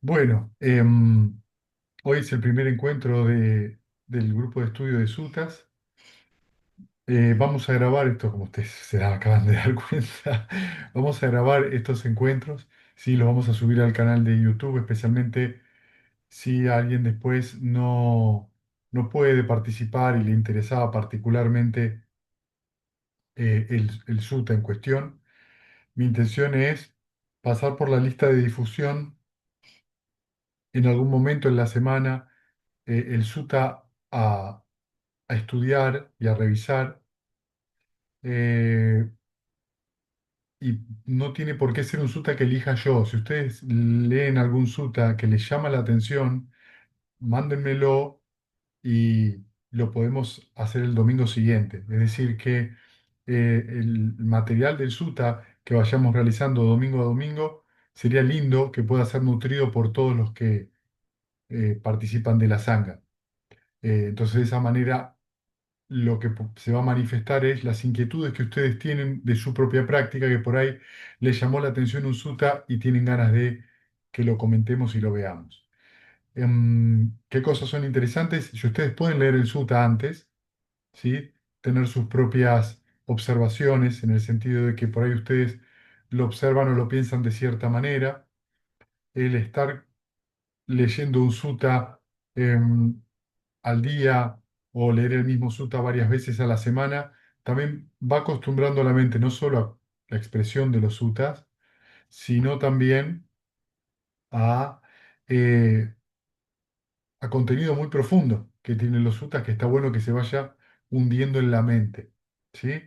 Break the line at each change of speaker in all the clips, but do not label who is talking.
Bueno, hoy es el primer encuentro del grupo de estudio de Sutas. Vamos a grabar esto, como ustedes se acaban de dar cuenta. Vamos a grabar estos encuentros. Sí, los vamos a subir al canal de YouTube, especialmente si alguien después no puede participar y le interesaba particularmente el SUTA en cuestión. Mi intención es pasar por la lista de difusión en algún momento en la semana el SUTA a estudiar y a revisar. eh, y no tiene por qué ser un sutta que elija yo. Si ustedes leen algún sutta que les llama la atención, mándenmelo y lo podemos hacer el domingo siguiente. Es decir, que el material del sutta que vayamos realizando domingo a domingo sería lindo que pueda ser nutrido por todos los que participan de la sangha. Entonces, de esa manera lo que se va a manifestar es las inquietudes que ustedes tienen de su propia práctica, que por ahí les llamó la atención un sutta y tienen ganas de que lo comentemos y lo veamos. ¿Qué cosas son interesantes? Si ustedes pueden leer el sutta antes, ¿sí? Tener sus propias observaciones en el sentido de que por ahí ustedes lo observan o lo piensan de cierta manera. El estar leyendo un sutta em, al día o leer el mismo sutta varias veces a la semana, también va acostumbrando a la mente no solo a la expresión de los suttas, sino también a, eh, a contenido muy profundo que tienen los suttas, que está bueno que se vaya hundiendo en la mente. ¿Sí?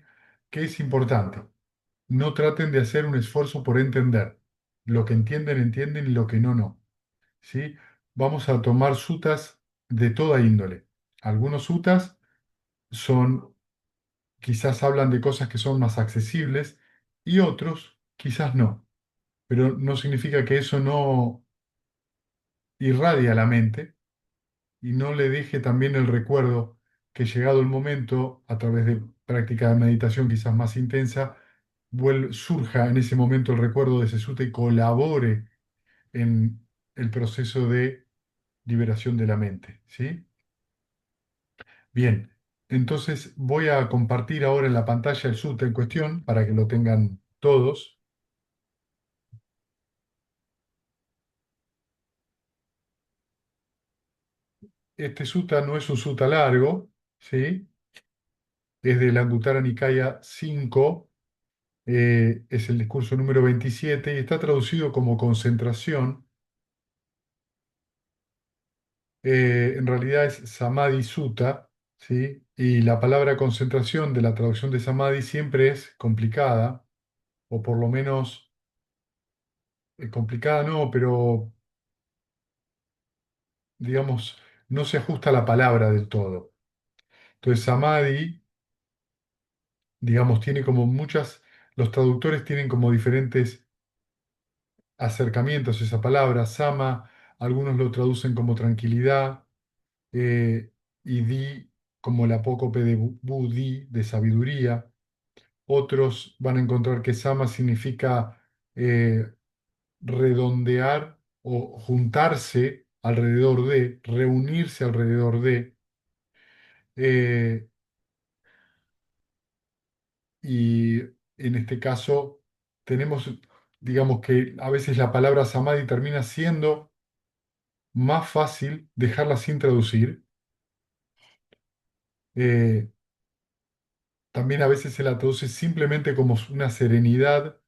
¿Qué es importante? No traten de hacer un esfuerzo por entender. Lo que entienden, entienden y lo que no, no. ¿Sí? Vamos a tomar suttas de toda índole. Algunos suttas son, quizás hablan de cosas que son más accesibles y otros quizás no. Pero no significa que eso no irradie a la mente y no le deje también el recuerdo que llegado el momento, a través de práctica de meditación quizás más intensa, surja en ese momento el recuerdo de ese sutta y colabore en el proceso de liberación de la mente. ¿Sí? Bien, entonces voy a compartir ahora en la pantalla el sutta en cuestión para que lo tengan todos. Este sutta no es un sutta largo, ¿sí? Es de la Anguttara Nikaya 5, es el discurso número 27 y está traducido como concentración. En realidad es Samadhi Sutta, ¿sí? Y la palabra concentración de la traducción de Samadhi siempre es complicada, o por lo menos complicada no, pero digamos, no se ajusta a la palabra del todo. Entonces, Samadhi, digamos, tiene como muchas, los traductores tienen como diferentes acercamientos a esa palabra. Sama, algunos lo traducen como tranquilidad, y Di como el apócope de Buddhi, de sabiduría. Otros van a encontrar que Sama significa redondear o juntarse alrededor de, reunirse alrededor de. eh, Y en este caso tenemos, digamos que a veces la palabra samadhi termina siendo más fácil dejarla sin traducir. Eh, También a veces se la traduce simplemente como una serenidad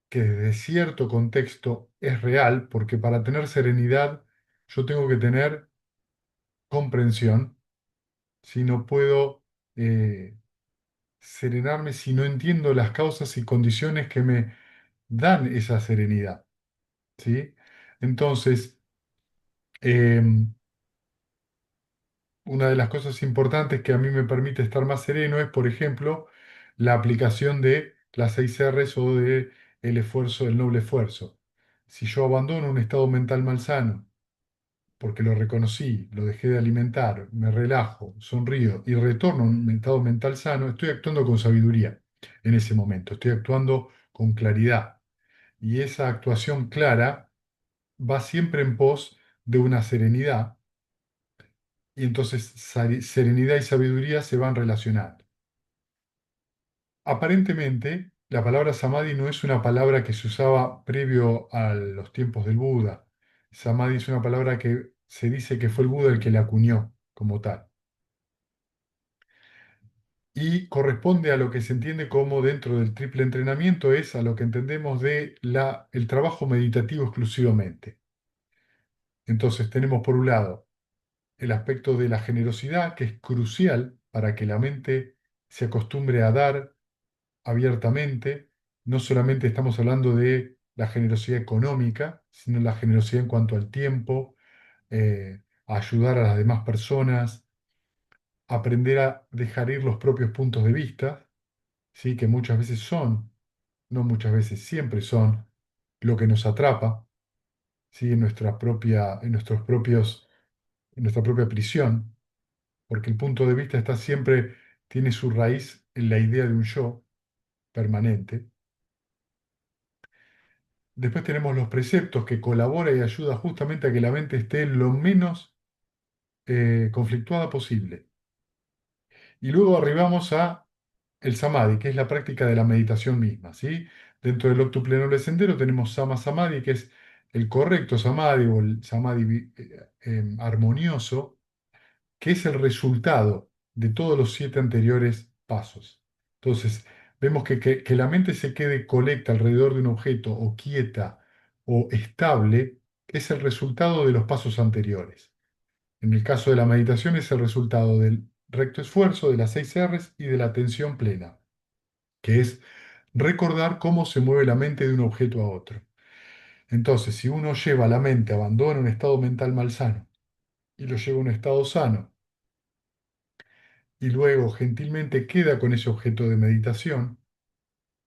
que desde cierto contexto es real, porque para tener serenidad yo tengo que tener comprensión. Si no puedo serenarme, si no entiendo las causas y condiciones que me dan esa serenidad. ¿Sí? Entonces, em, una de las cosas importantes que a mí me permite estar más sereno es, por ejemplo, la aplicación de las 6 R's o de el esfuerzo, el noble esfuerzo. Si yo abandono un estado mental malsano, porque lo reconocí, lo dejé de alimentar, me relajo, sonrío y retorno a un estado mental sano, estoy actuando con sabiduría en ese momento, estoy actuando con claridad. Y esa actuación clara va siempre en pos de una serenidad, y entonces serenidad y sabiduría se van relacionando. Aparentemente, la palabra samadhi no es una palabra que se usaba previo a los tiempos del Buda. Samadhi es una palabra que se dice que fue el Buda el que la acuñó como tal. Y corresponde a lo que se entiende como dentro del triple entrenamiento, es a lo que entendemos de el trabajo meditativo exclusivamente. Entonces tenemos por un lado el aspecto de la generosidad, que es crucial para que la mente se acostumbre a dar abiertamente. No solamente estamos hablando de la generosidad económica, sino la generosidad en cuanto al tiempo, a ayudar a las demás personas, aprender a dejar ir los propios puntos de vista, ¿sí? Que muchas veces son, no muchas veces, siempre son lo que nos atrapa, ¿sí? En nuestra propia, en nuestra propia prisión, porque el punto de vista está siempre, tiene su raíz en la idea de un yo permanente. Después tenemos los preceptos que colabora y ayuda justamente a que la mente esté lo menos conflictuada posible. Y luego arribamos a el samadhi, que es la práctica de la meditación misma, ¿sí? Dentro del octuple noble sendero tenemos sama samadhi, que es el correcto samadhi o el samadhi armonioso, que es el resultado de todos los 7 anteriores pasos. Entonces, vemos que la mente se quede colecta alrededor de un objeto o quieta o estable es el resultado de los pasos anteriores. En el caso de la meditación es el resultado del recto esfuerzo, de las 6 R's y de la atención plena, que es recordar cómo se mueve la mente de un objeto a otro. Entonces, si uno lleva la mente, abandona un estado mental malsano y lo lleva a un estado sano, y luego gentilmente queda con ese objeto de meditación,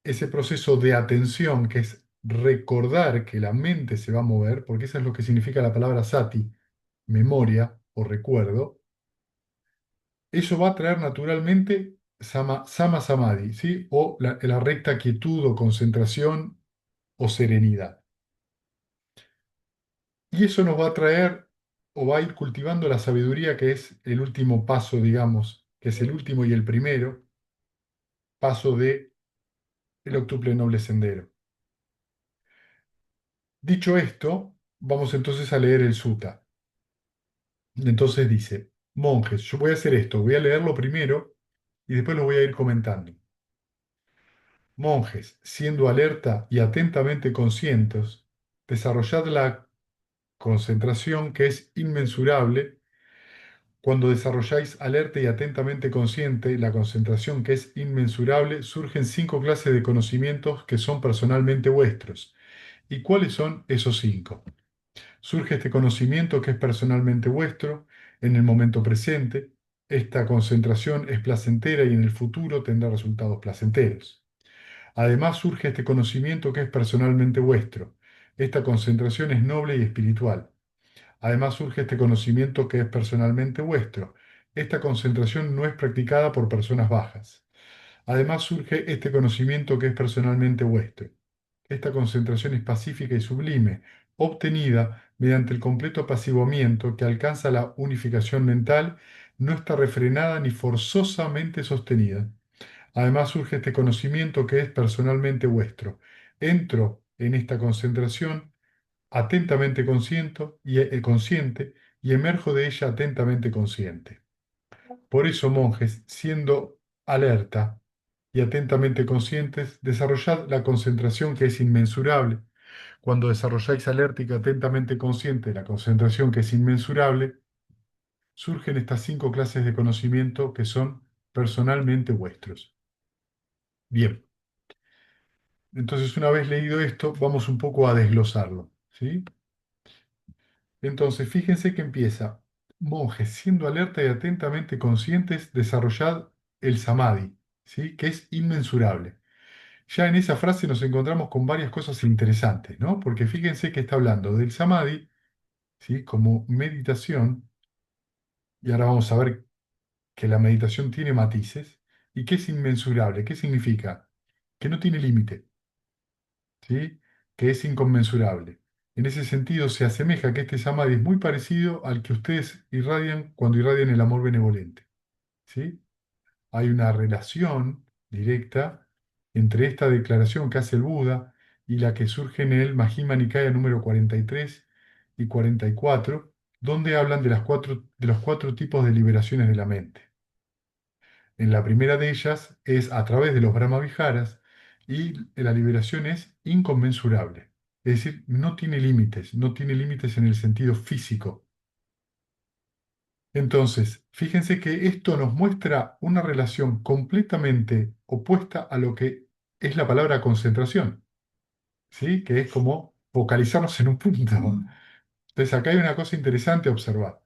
ese proceso de atención, que es recordar que la mente se va a mover, porque eso es lo que significa la palabra sati, memoria o recuerdo, eso va a traer naturalmente sama samadhi, ¿sí? O la recta quietud o concentración o serenidad. Y eso nos va a traer o va a ir cultivando la sabiduría, que es el último paso, digamos, que es el último y el primero paso de el octuple noble sendero. Dicho esto, vamos entonces a leer el sutta. Entonces dice, monjes, yo voy a hacer esto, voy a leerlo primero y después lo voy a ir comentando. Monjes, siendo alerta y atentamente conscientes, desarrollad la concentración que es inmensurable. Cuando desarrolláis alerta y atentamente consciente la concentración que es inmensurable, surgen 5 clases de conocimientos que son personalmente vuestros. ¿Y cuáles son esos 5? Surge este conocimiento que es personalmente vuestro en el momento presente. Esta concentración es placentera y en el futuro tendrá resultados placenteros. Además surge este conocimiento que es personalmente vuestro. Esta concentración es noble y espiritual. Además surge este conocimiento que es personalmente vuestro. Esta concentración no es practicada por personas bajas. Además surge este conocimiento que es personalmente vuestro. Esta concentración es pacífica y sublime, obtenida mediante el completo apaciguamiento que alcanza la unificación mental, no está refrenada ni forzosamente sostenida. Además surge este conocimiento que es personalmente vuestro. Entro en esta concentración atentamente consciente y emerjo de ella atentamente consciente. Por eso, monjes, siendo alerta y atentamente conscientes, desarrollad la concentración que es inmensurable. Cuando desarrolláis alerta y atentamente consciente la concentración que es inmensurable, surgen estas 5 clases de conocimiento que son personalmente vuestros. Bien, entonces una vez leído esto, vamos un poco a desglosarlo, ¿sí? Entonces, fíjense que empieza, monjes, siendo alerta y atentamente conscientes, desarrollad el samadhi, ¿sí? Que es inmensurable. Ya en esa frase nos encontramos con varias cosas interesantes, ¿no? Porque fíjense que está hablando del samadhi, ¿sí? Como meditación, y ahora vamos a ver que la meditación tiene matices, y que es inmensurable. ¿Qué significa? Que no tiene límite, ¿sí? Que es inconmensurable. En ese sentido, se asemeja que este samadhi es muy parecido al que ustedes irradian cuando irradian el amor benevolente. ¿Sí? Hay una relación directa entre esta declaración que hace el Buda y la que surge en el Majjhima Nikaya número 43 y 44, donde hablan de los cuatro tipos de liberaciones de la mente. En la primera de ellas es a través de los Brahmaviharas y la liberación es inconmensurable. Es decir, no tiene límites en el sentido físico. Entonces, fíjense que esto nos muestra una relación completamente opuesta a lo que es la palabra concentración, ¿sí? Que es como focalizarnos en un punto. Entonces, acá hay una cosa interesante a observar.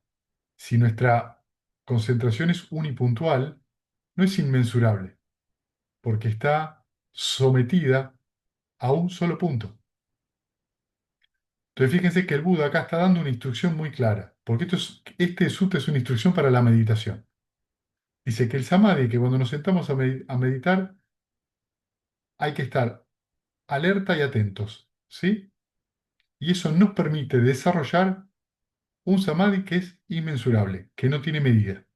Si nuestra concentración es unipuntual, no es inmensurable, porque está sometida a un solo punto. Entonces, fíjense que el Buda acá está dando una instrucción muy clara, porque este sutta es una instrucción para la meditación. Dice que el samadhi, que cuando nos sentamos a meditar, hay que estar alerta y atentos, ¿sí? Y eso nos permite desarrollar un samadhi que es inmensurable, que no tiene medida.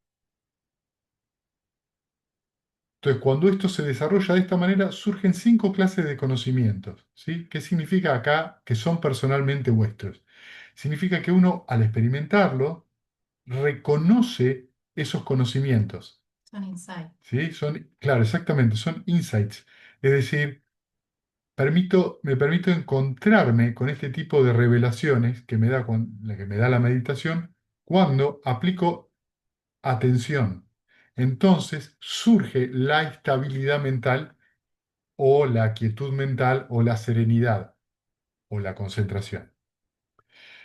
Entonces, cuando esto se desarrolla de esta manera, surgen cinco clases de conocimientos, ¿sí? ¿Qué significa acá que son personalmente vuestros? Significa que uno, al experimentarlo, reconoce esos conocimientos,
Son insight.
¿sí? Claro, exactamente, son insights. Es decir, me permito encontrarme con este tipo de revelaciones que me da la meditación cuando aplico atención. Entonces surge la estabilidad mental o la quietud mental o la serenidad o la concentración.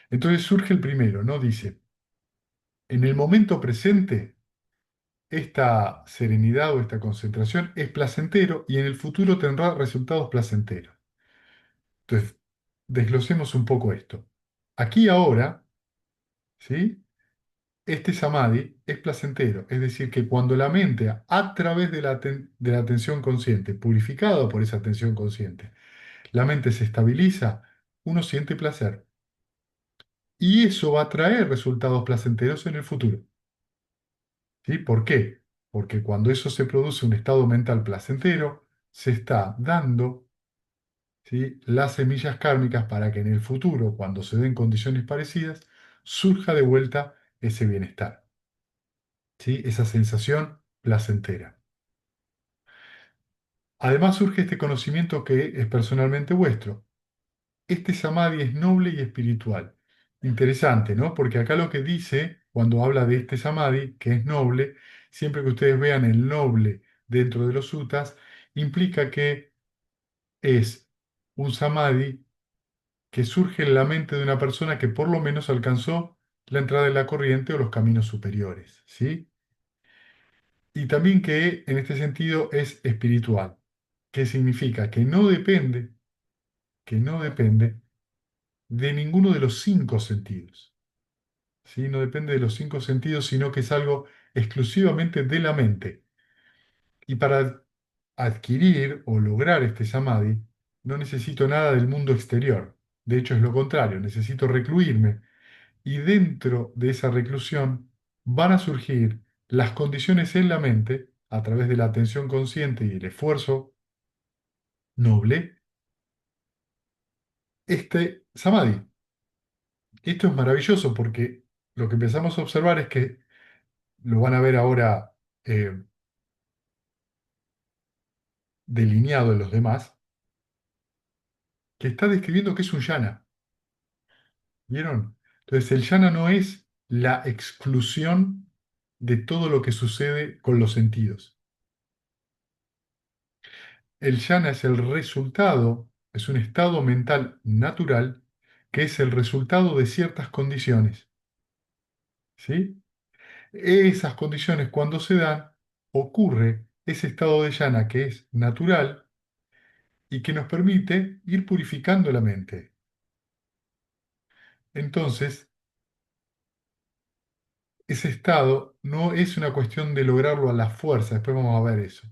Entonces surge el primero, ¿no? Dice, en el momento presente, esta serenidad o esta concentración es placentero y en el futuro tendrá resultados placenteros. Entonces, desglosemos un poco esto. Aquí y ahora, ¿sí? Este samadhi es placentero, es decir, que cuando la mente, a través de la atención consciente, purificada por esa atención consciente, la mente se estabiliza, uno siente placer. Y eso va a traer resultados placenteros en el futuro. ¿Sí? ¿Por qué? Porque cuando eso se produce un estado mental placentero, se está dando, ¿sí?, las semillas kármicas para que en el futuro, cuando se den condiciones parecidas, surja de vuelta ese bienestar, ¿sí? Esa sensación placentera. Además surge este conocimiento que es personalmente vuestro. Este samadhi es noble y espiritual. Interesante, ¿no? Porque acá lo que dice, cuando habla de este samadhi, que es noble, siempre que ustedes vean el noble dentro de los suttas, implica que es un samadhi que surge en la mente de una persona que por lo menos alcanzó la entrada de la corriente o los caminos superiores, ¿sí? Y también que en este sentido es espiritual, que significa que no depende de ninguno de los cinco sentidos, ¿sí? No depende de los cinco sentidos, sino que es algo exclusivamente de la mente. Y para adquirir o lograr este samadhi, no necesito nada del mundo exterior. De hecho, es lo contrario, necesito recluirme. Y dentro de esa reclusión van a surgir las condiciones en la mente, a través de la atención consciente y el esfuerzo noble, este samadhi. Esto es maravilloso porque lo que empezamos a observar es que lo van a ver ahora delineado en los demás, que está describiendo que es un yana. ¿Vieron? Entonces, el yana no es la exclusión de todo lo que sucede con los sentidos. El yana es el resultado, es un estado mental natural que es el resultado de ciertas condiciones. ¿Sí? Esas condiciones, cuando se dan, ocurre ese estado de yana que es natural y que nos permite ir purificando la mente. Entonces, ese estado no es una cuestión de lograrlo a la fuerza, después vamos a ver eso,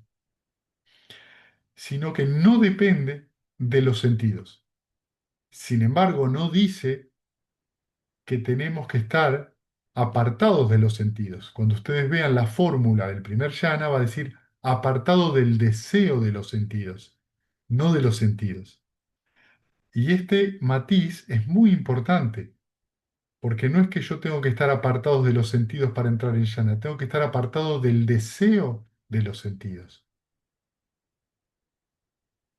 sino que no depende de los sentidos. Sin embargo, no dice que tenemos que estar apartados de los sentidos. Cuando ustedes vean la fórmula del primer yana, va a decir apartado del deseo de los sentidos, no de los sentidos. Y este matiz es muy importante, porque no es que yo tengo que estar apartado de los sentidos para entrar en yana, tengo que estar apartado del deseo de los sentidos.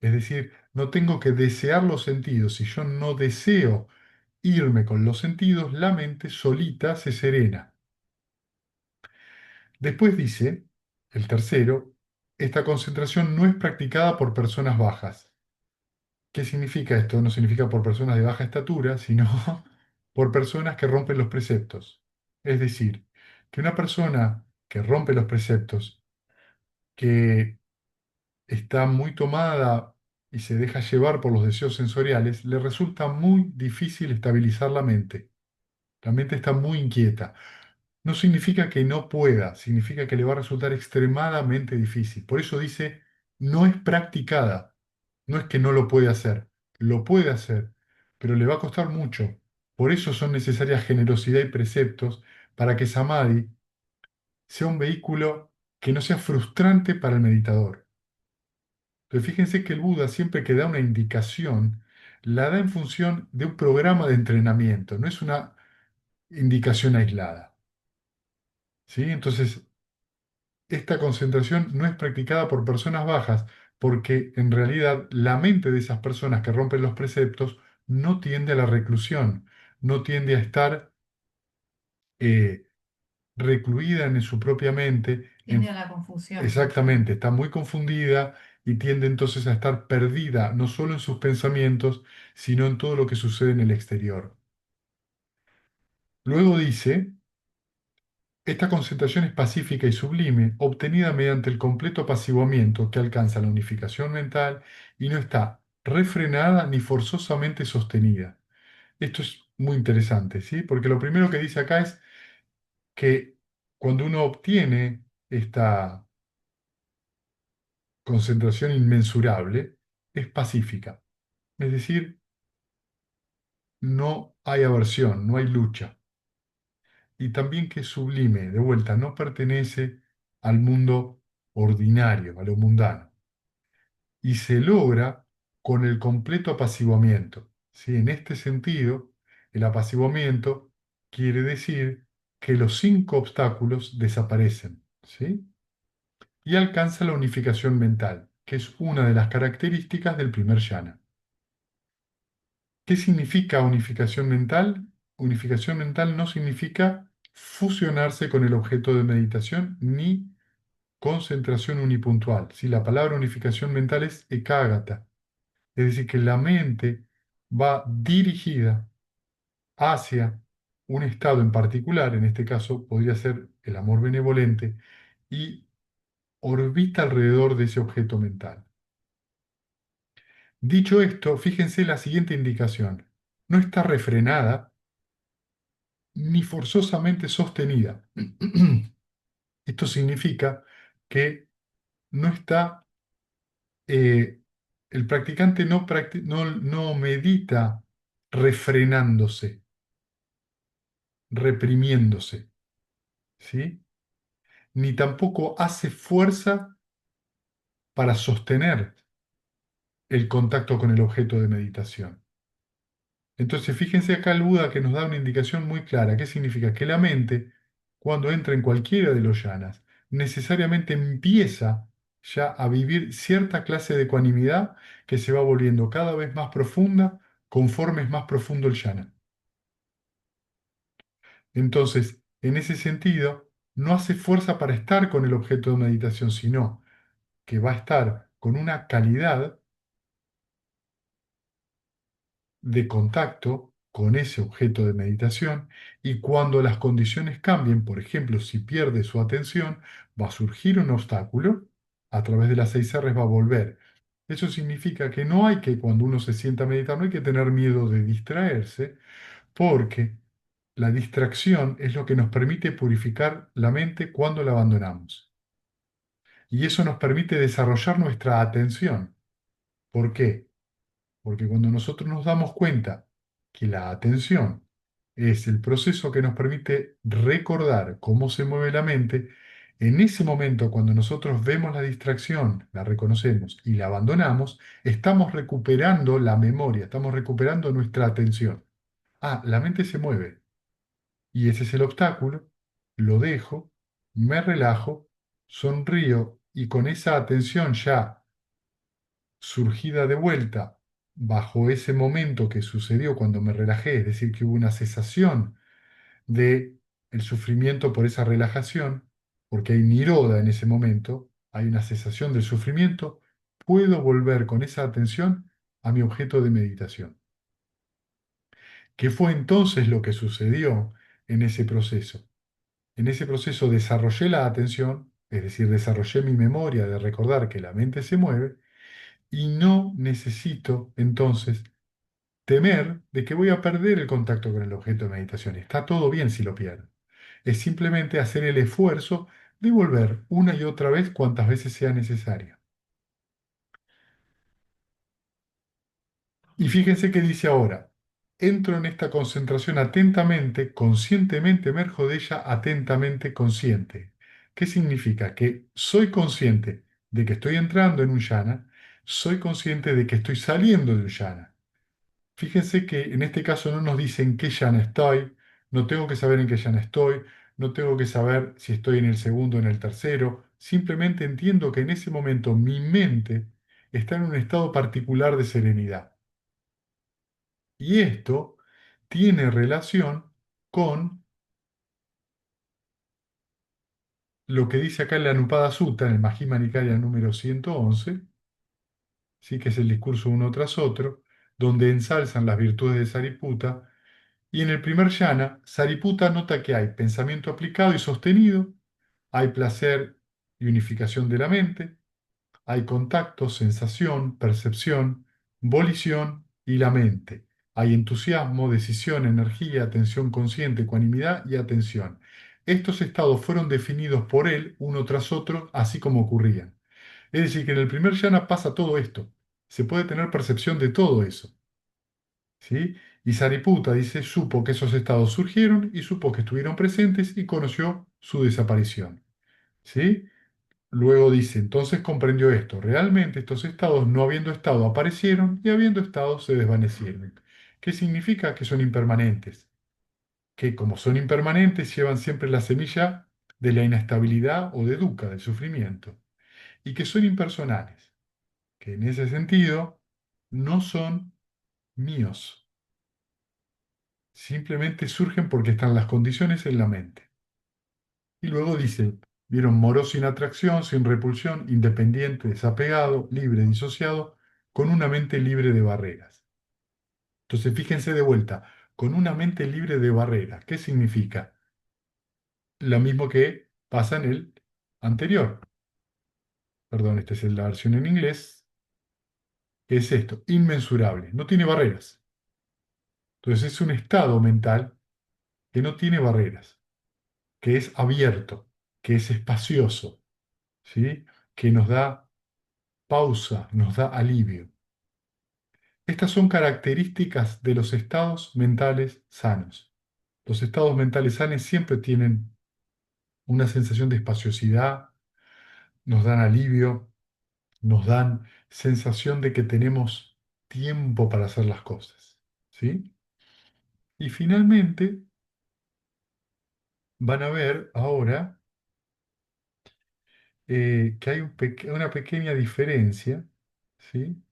Es decir, no tengo que desear los sentidos. Si yo no deseo irme con los sentidos, la mente solita se serena. Después dice, el tercero, esta concentración no es practicada por personas bajas. ¿Qué significa esto? No significa por personas de baja estatura, sino por personas que rompen los preceptos. Es decir, que una persona que rompe los preceptos, que está muy tomada y se deja llevar por los deseos sensoriales, le resulta muy difícil estabilizar la mente. La mente está muy inquieta. No significa que no pueda, significa que le va a resultar extremadamente difícil. Por eso dice, no es practicada. No es que no lo puede hacer, lo puede hacer, pero le va a costar mucho. Por eso son necesarias generosidad y preceptos para que Samadhi sea un vehículo que no sea frustrante para el meditador. Pero fíjense que el Buda siempre que da una indicación, la da en función de un programa de entrenamiento, no es una indicación aislada. ¿Sí? Entonces, esta concentración no es practicada por personas bajas, porque en realidad la mente de esas personas que rompen los preceptos no tiende a la reclusión, no tiende a estar eh, recluida en su propia mente.
Tiende a la confusión.
Exactamente, está muy confundida y tiende entonces a estar perdida, no solo en sus pensamientos, sino en todo lo que sucede en el exterior. Luego dice, esta concentración es pacífica y sublime, obtenida mediante el completo apaciguamiento que alcanza la unificación mental y no está refrenada ni forzosamente sostenida. Esto es muy interesante, ¿sí? Porque lo primero que dice acá es que cuando uno obtiene esta concentración inmensurable, es pacífica. Es decir, no hay aversión, no hay lucha. Y también que es sublime, de vuelta, no pertenece al mundo ordinario, a lo mundano. Y se logra con el completo apaciguamiento. ¿Sí? En este sentido, el apaciguamiento quiere decir que los 5 obstáculos desaparecen, ¿sí? Y alcanza la unificación mental, que es una de las características del primer yana. ¿Qué significa unificación mental? Unificación mental no significa fusionarse con el objeto de meditación ni concentración unipuntual. Si la palabra unificación mental es ekagata, es decir, que la mente va dirigida hacia un estado en particular, en este caso podría ser el amor benevolente, y orbita alrededor de ese objeto mental. Dicho esto, fíjense la siguiente indicación. No está refrenada ni forzosamente sostenida. Esto significa que no está, el practicante no medita refrenándose, reprimiéndose, ¿sí? Ni tampoco hace fuerza para sostener el contacto con el objeto de meditación. Entonces, fíjense acá el Buda que nos da una indicación muy clara. ¿Qué significa? Que la mente, cuando entra en cualquiera de los yanas, necesariamente empieza ya a vivir cierta clase de ecuanimidad que se va volviendo cada vez más profunda conforme es más profundo el yana. Entonces, en ese sentido, no hace fuerza para estar con el objeto de meditación, sino que va a estar con una calidad de contacto con ese objeto de meditación y cuando las condiciones cambien, por ejemplo, si pierde su atención, va a surgir un obstáculo, a través de las 6 R's va a volver. Eso significa que no hay que, cuando uno se sienta a meditar, no hay que tener miedo de distraerse, porque la distracción es lo que nos permite purificar la mente cuando la abandonamos. Y eso nos permite desarrollar nuestra atención. ¿Por qué? Porque cuando nosotros nos damos cuenta que la atención es el proceso que nos permite recordar cómo se mueve la mente, en ese momento, cuando nosotros vemos la distracción, la reconocemos y la abandonamos, estamos recuperando la memoria, estamos recuperando nuestra atención. Ah, la mente se mueve y ese es el obstáculo. Lo dejo, me relajo, sonrío y con esa atención ya surgida de vuelta bajo ese momento que sucedió cuando me relajé, es decir, que hubo una cesación de el sufrimiento por esa relajación, porque hay niroda en ese momento, hay una cesación del sufrimiento, puedo volver con esa atención a mi objeto de meditación. ¿Qué fue entonces lo que sucedió en ese proceso? En ese proceso desarrollé la atención, es decir, desarrollé mi memoria de recordar que la mente se mueve y no necesito entonces temer de que voy a perder el contacto con el objeto de meditación. Está todo bien si lo pierdo. Es simplemente hacer el esfuerzo de volver una y otra vez cuantas veces sea necesario. Y fíjense que dice ahora, entro en esta concentración atentamente, conscientemente emerjo de ella atentamente consciente. ¿Qué significa? Que soy consciente de que estoy entrando en un jhana, soy consciente de que estoy saliendo de un jhana. Fíjense que en este caso no nos dicen qué llana estoy, no tengo que saber en qué llana estoy, no tengo que saber si estoy en el segundo o en el tercero, simplemente entiendo que en ese momento mi mente está en un estado particular de serenidad. Y esto tiene relación con lo que dice acá en la Anupada Sutta, en el Majjhima Nikaya número 111, ¿sí? Que es el discurso uno tras otro, donde ensalzan las virtudes de Sariputta. Y en el primer yana, Sariputta nota que hay pensamiento aplicado y sostenido, hay placer y unificación de la mente, hay contacto, sensación, percepción, volición y la mente. Hay entusiasmo, decisión, energía, atención consciente, ecuanimidad y atención. Estos estados fueron definidos por él uno tras otro, así como ocurrían. Es decir, que en el primer yana pasa todo esto. Se puede tener percepción de todo eso. ¿Sí? Y Sariputta dice, supo que esos estados surgieron y supo que estuvieron presentes y conoció su desaparición. ¿Sí? Luego dice, entonces comprendió esto. Realmente estos estados, no habiendo estado, aparecieron y habiendo estado, se desvanecieron. ¿Qué significa? Que son impermanentes. Que como son impermanentes, llevan siempre la semilla de la inestabilidad o de dukkha, del sufrimiento. Y que son impersonales. Que en ese sentido no son míos. Simplemente surgen porque están las condiciones en la mente. Y luego dice, vieron moro sin atracción, sin repulsión, independiente, desapegado, libre, disociado, con una mente libre de barreras. Entonces, fíjense de vuelta, con una mente libre de barreras. ¿Qué significa? Lo mismo que pasa en el anterior. Perdón, esta es la versión en inglés. Es esto, inmensurable, no tiene barreras. Entonces, es un estado mental que no tiene barreras, que es abierto, que es espacioso, ¿sí? Que nos da pausa, nos da alivio. Estas son características de los estados mentales sanos. Los estados mentales sanos siempre tienen una sensación de espaciosidad, nos dan alivio, nos dan sensación de que tenemos tiempo para hacer las cosas, ¿sí? Y finalmente van a ver ahora que hay una pequeña diferencia, ¿sí?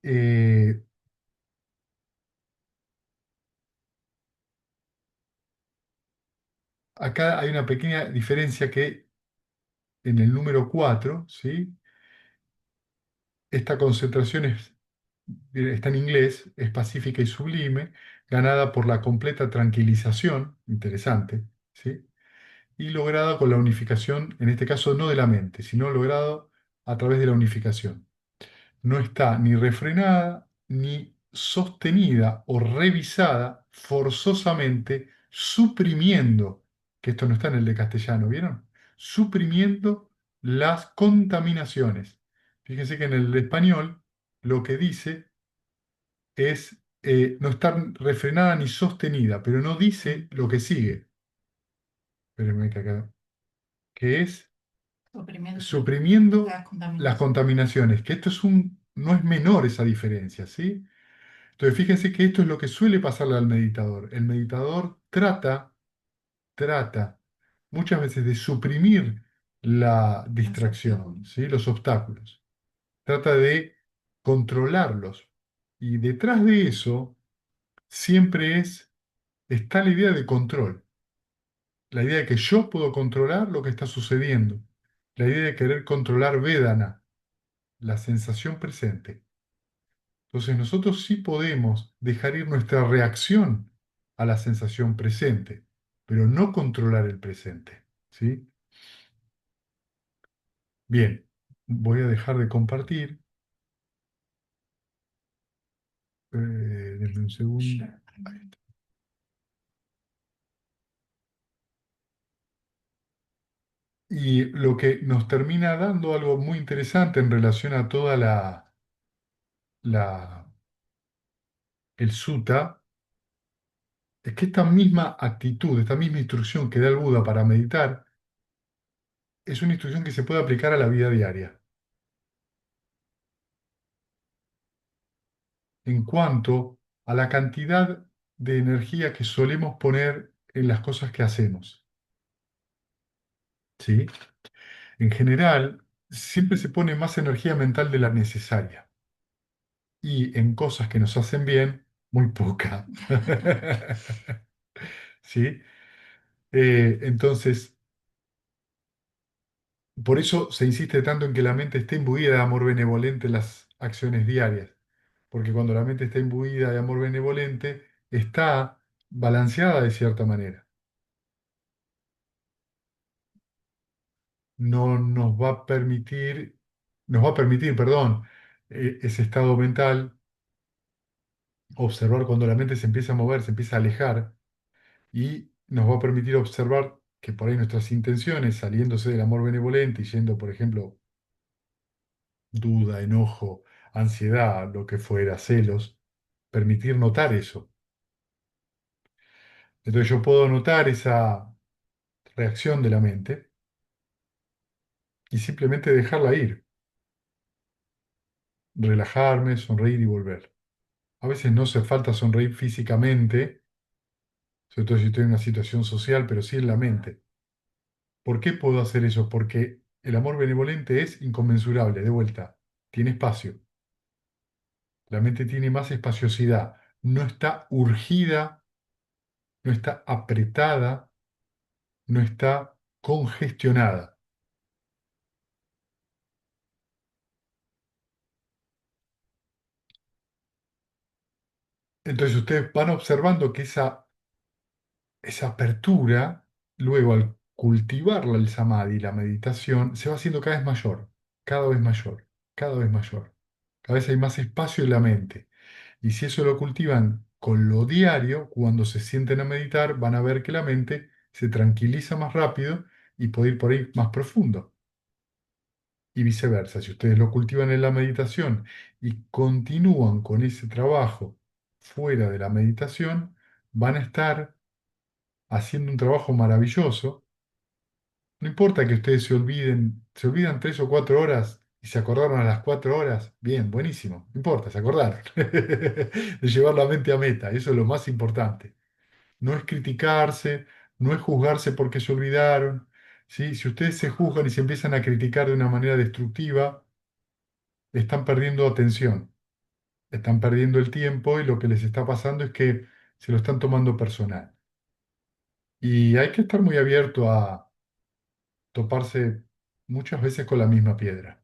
Eh, Acá hay una pequeña diferencia que en el número 4, ¿sí? Esta concentración está en inglés, es pacífica y sublime, ganada por la completa tranquilización, interesante, ¿sí? Y lograda con la unificación, en este caso no de la mente, sino logrado a través de la unificación. No está ni refrenada ni sostenida o revisada forzosamente, suprimiendo, que esto no está en el de castellano, ¿vieron? Suprimiendo las contaminaciones. Fíjense que en el español lo que dice es no estar refrenada ni sostenida, pero no dice lo que sigue. Espérenme que acá. Que es suprimiendo las contaminaciones, que esto no es menor esa diferencia, ¿sí? Entonces, fíjense que esto es lo que suele pasarle al meditador. El meditador trata muchas veces de suprimir la distracción, ¿sí? Los obstáculos. Trata de controlarlos. Y detrás de eso siempre está la idea de control. La idea de que yo puedo controlar lo que está sucediendo. La idea de querer controlar Vedana, la sensación presente. Entonces nosotros sí podemos dejar ir nuestra reacción a la sensación presente, pero no controlar el presente. ¿Sí? Bien, voy a dejar de compartir. Denme un segundo. Y lo que nos termina dando algo muy interesante en relación a toda la, el sutta, es que esta misma actitud, esta misma instrucción que da el Buda para meditar, es una instrucción que se puede aplicar a la vida diaria, en cuanto a la cantidad de energía que solemos poner en las cosas que hacemos. ¿Sí? En general, siempre se pone más energía mental de la necesaria y en cosas que nos hacen bien, muy poca. ¿Sí? Entonces, por eso se insiste tanto en que la mente esté imbuida de amor benevolente en las acciones diarias, porque cuando la mente está imbuida de amor benevolente, está balanceada de cierta manera. No nos va a permitir, perdón, ese estado mental, observar cuando la mente se empieza a mover, se empieza a alejar, y nos va a permitir observar que por ahí nuestras intenciones, saliéndose del amor benevolente y yendo, por ejemplo, duda, enojo, ansiedad, lo que fuera, celos, permitir notar eso. Entonces yo puedo notar esa reacción de la mente y simplemente dejarla ir, relajarme, sonreír y volver. A veces no hace falta sonreír físicamente, sobre todo si estoy en una situación social, pero sí en la mente. ¿Por qué puedo hacer eso? Porque el amor benevolente es inconmensurable, de vuelta, tiene espacio. La mente tiene más espaciosidad, no está urgida, no está apretada, no está congestionada. Entonces ustedes van observando que esa apertura, luego al cultivarla el samadhi, la meditación, se va haciendo cada vez mayor, cada vez mayor, cada vez mayor. Cada vez hay más espacio en la mente. Y si eso lo cultivan con lo diario, cuando se sienten a meditar, van a ver que la mente se tranquiliza más rápido y puede ir por ahí más profundo. Y viceversa, si ustedes lo cultivan en la meditación y continúan con ese trabajo fuera de la meditación, van a estar haciendo un trabajo maravilloso. No importa que ustedes se olvidan 3 o 4 horas y se acordaron a las 4 horas, bien, buenísimo, no importa, se acordaron de llevar la mente a meta, eso es lo más importante. No es criticarse, no es juzgarse porque se olvidaron. ¿Sí? Si ustedes se juzgan y se empiezan a criticar de una manera destructiva, están perdiendo atención, están perdiendo el tiempo y lo que les está pasando es que se lo están tomando personal. Y hay que estar muy abierto a toparse muchas veces con la misma piedra,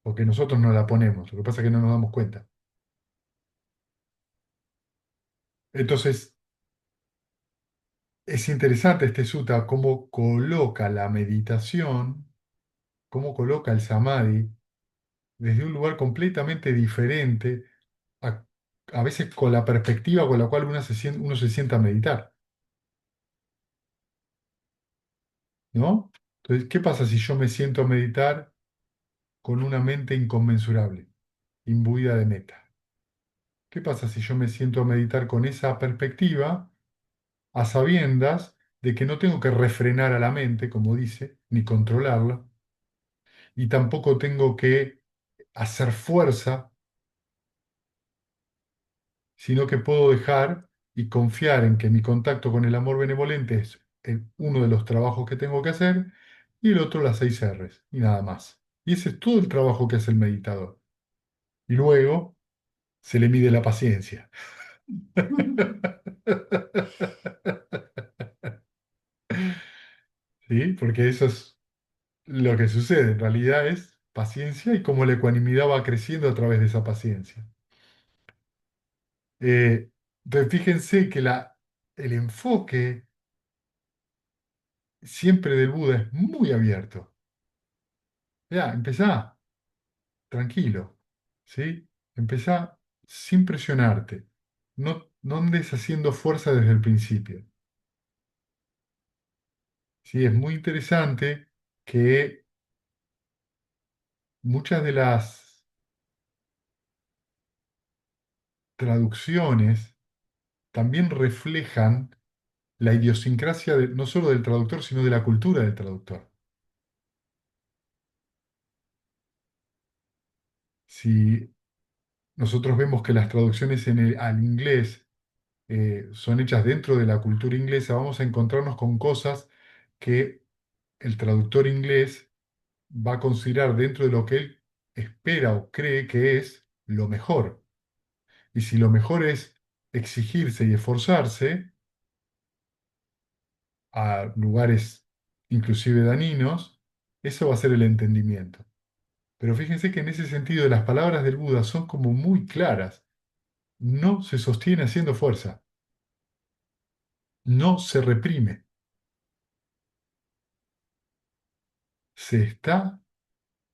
porque nosotros no la ponemos, lo que pasa es que no nos damos cuenta. Entonces, es interesante este sutta, cómo coloca la meditación, cómo coloca el samadhi desde un lugar completamente diferente, a, a veces con la perspectiva con la cual uno se sienta a meditar, ¿no? Entonces, ¿qué pasa si yo me siento a meditar con una mente inconmensurable, imbuida de meta. ¿Qué pasa si yo me siento a meditar con esa perspectiva, a sabiendas de que no tengo que refrenar a la mente, como dice, ni controlarla, y tampoco tengo que hacer fuerza, sino que puedo dejar y confiar en que mi contacto con el amor benevolente es uno de los trabajos que tengo que hacer y el otro las 6 R's y nada más. Y ese es todo el trabajo que hace el meditador. Y luego se le mide la paciencia. ¿Sí? Porque eso es lo que sucede. En realidad es paciencia y cómo la ecuanimidad va creciendo a través de esa paciencia. Eh, entonces, fíjense que el enfoque siempre del Buda es muy abierto. Ya, empezá tranquilo, ¿sí? Empezá sin presionarte. No, no andes haciendo fuerza desde el principio. Sí, es muy interesante que muchas de las traducciones también reflejan la idiosincrasia no solo del traductor, sino de la cultura del traductor. Si nosotros vemos que las traducciones al inglés son hechas dentro de la cultura inglesa, vamos a encontrarnos con cosas que el traductor inglés va a considerar dentro de lo que él espera o cree que es lo mejor. Y si lo mejor es exigirse y esforzarse a lugares inclusive dañinos, eso va a ser el entendimiento. Pero fíjense que en ese sentido las palabras del Buda son como muy claras. No se sostiene haciendo fuerza, no se reprime, se está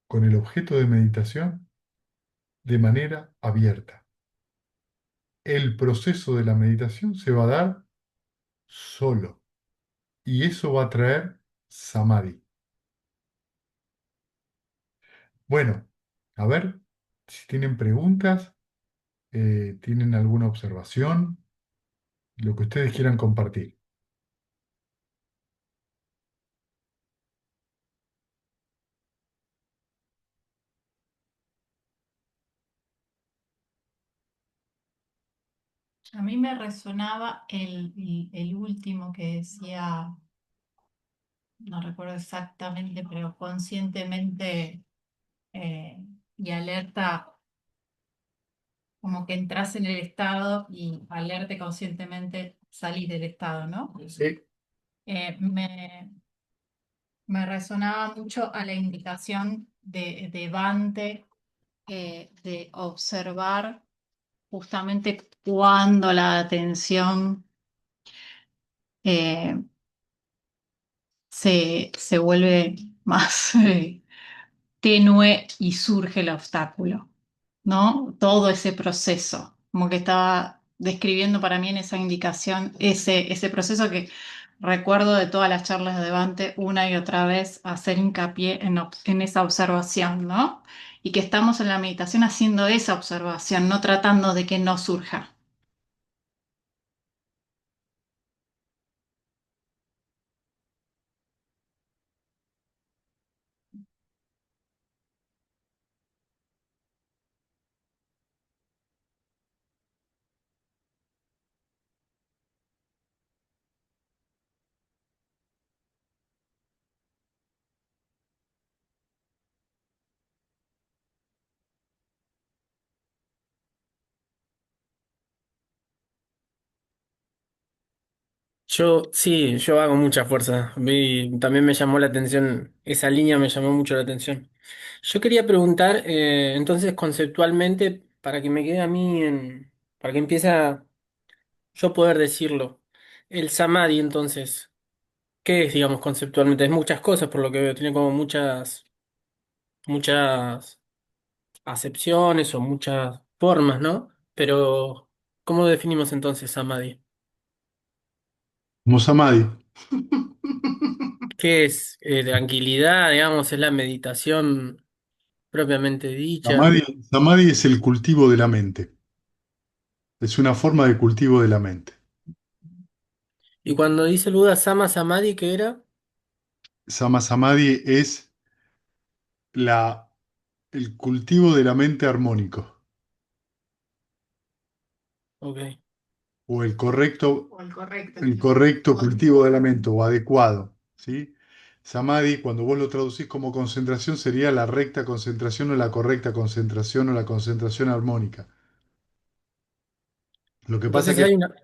con el objeto de meditación de manera abierta. El proceso de la meditación se va a dar solo y eso va a traer samadhi. Bueno, a ver si tienen preguntas, tienen alguna observación, lo que ustedes quieran compartir.
A mí me resonaba el último que decía, no recuerdo exactamente, pero conscientemente eh, y alerta, como que entras en el estado y alerta conscientemente salís del estado, ¿no?
Sí.
Me resonaba mucho a la indicación de Bante, de observar justamente cuando la atención eh, se vuelve más tenue y surge el obstáculo, ¿no? Todo ese proceso, como que estaba describiendo para mí en esa indicación ese proceso que recuerdo de todas las charlas de Dante una y otra vez hacer hincapié en esa observación, ¿no? Y que estamos en la meditación haciendo esa observación, no tratando de que no surja.
Yo, sí, yo hago mucha fuerza. También me llamó la atención, esa línea me llamó mucho la atención. Yo quería preguntar, entonces, conceptualmente, para que me quede a mí para que empiece a yo poder decirlo. El samadhi, entonces, ¿qué es, digamos, conceptualmente? Es muchas cosas, por lo que veo, tiene como muchas acepciones o muchas formas, ¿no? Pero, ¿cómo definimos entonces samadhi?
Como samadhi.
¿Qué es tranquilidad, digamos, es la meditación? propiamente dicha.
Samadhi es el cultivo de la mente. Es una forma de cultivo de la mente.
Y cuando dice el Buda Sama Samadhi, ¿qué era?
Samadhi es la, el cultivo de la mente armónico
Ok.
o el correcto cultivo de la mente o adecuado, ¿sí? Samadhi, cuando vos lo traducís como concentración, sería la recta concentración o la correcta concentración o la concentración armónica. Lo que pasa es
Entonces
que
hay una...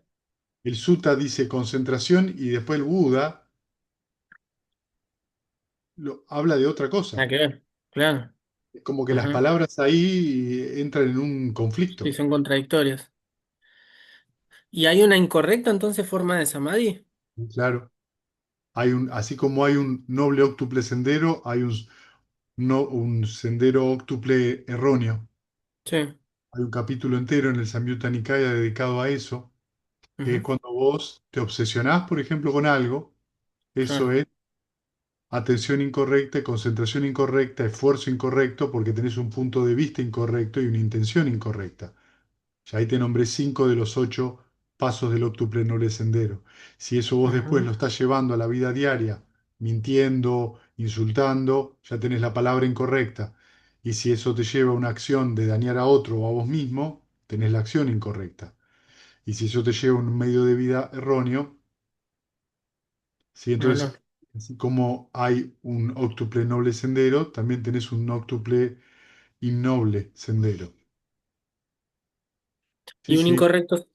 el sutta dice concentración y después el Buda habla de otra
Nada
cosa.
que ver, claro.
Es como que las
Ujú.
palabras ahí entran en un
Sí,
conflicto.
son contradictorias. ¿Y hay una incorrecta entonces forma de Samadhi?
Claro. Así como hay un noble óctuple sendero, hay un sendero óctuple erróneo.
Sí.
Hay un capítulo entero en el Samyutta Nikaya dedicado a eso, que es
Ujú.
cuando vos te obsesionás, por ejemplo, con algo, eso
Claro.
es atención incorrecta, concentración incorrecta, esfuerzo incorrecto, porque tenés un punto de vista incorrecto y una intención incorrecta. Ya ahí te nombré 5 de los 8 pasos del octuple noble sendero. Si eso vos después
Ujú.
lo estás llevando a la vida diaria, mintiendo, insultando, ya tenés la palabra incorrecta. Y si eso te lleva a una acción de dañar a otro o a vos mismo, tenés la acción incorrecta. Y si eso te lleva a un medio de vida erróneo, ¿sí?
Bueno.
Entonces, así como hay un octuple noble sendero, también tenés un octuple innoble sendero. Sí,
¿Y un
sí.
incorrecto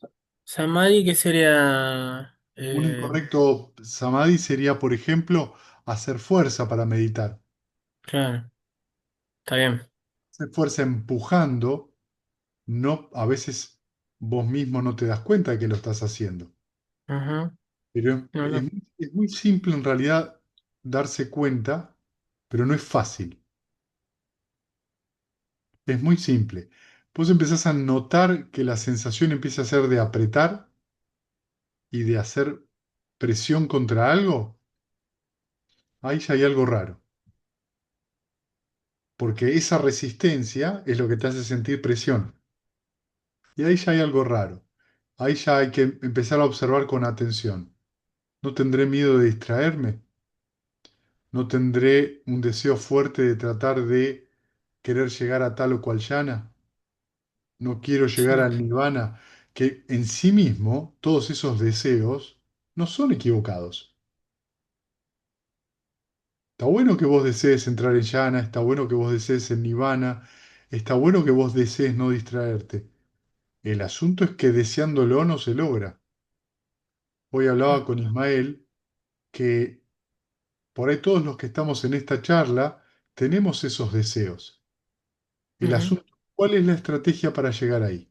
Samadhi qué sería?
Un incorrecto samadhi sería, por ejemplo, hacer fuerza para meditar.
Claro, está bien.
Hacer fuerza empujando, no, a veces vos mismo no te das cuenta de que lo estás haciendo.
Ujú.
Pero
No, no.
es muy simple en realidad darse cuenta, pero no es fácil. Es muy simple. Vos empezás a notar que la sensación empieza a ser de apretar y de hacer presión contra algo. Ahí ya hay algo raro. Porque esa resistencia es lo que te hace sentir presión. Y ahí ya hay algo raro. Ahí ya hay que empezar a observar con atención. ¿No tendré miedo de distraerme? ¿No tendré un deseo fuerte de tratar de querer llegar a tal o cual llana? ¿No quiero llegar
Sí,
al nirvana? Que en sí mismo todos esos deseos no son equivocados. Está bueno que vos desees entrar en llana, está bueno que vos desees el nirvana, está bueno que vos desees no distraerte. El asunto es que deseándolo no se logra. Hoy hablaba con Ismael que por ahí todos los que estamos en esta charla tenemos esos deseos. El
ujú.
asunto, ¿cuál es la estrategia para llegar ahí?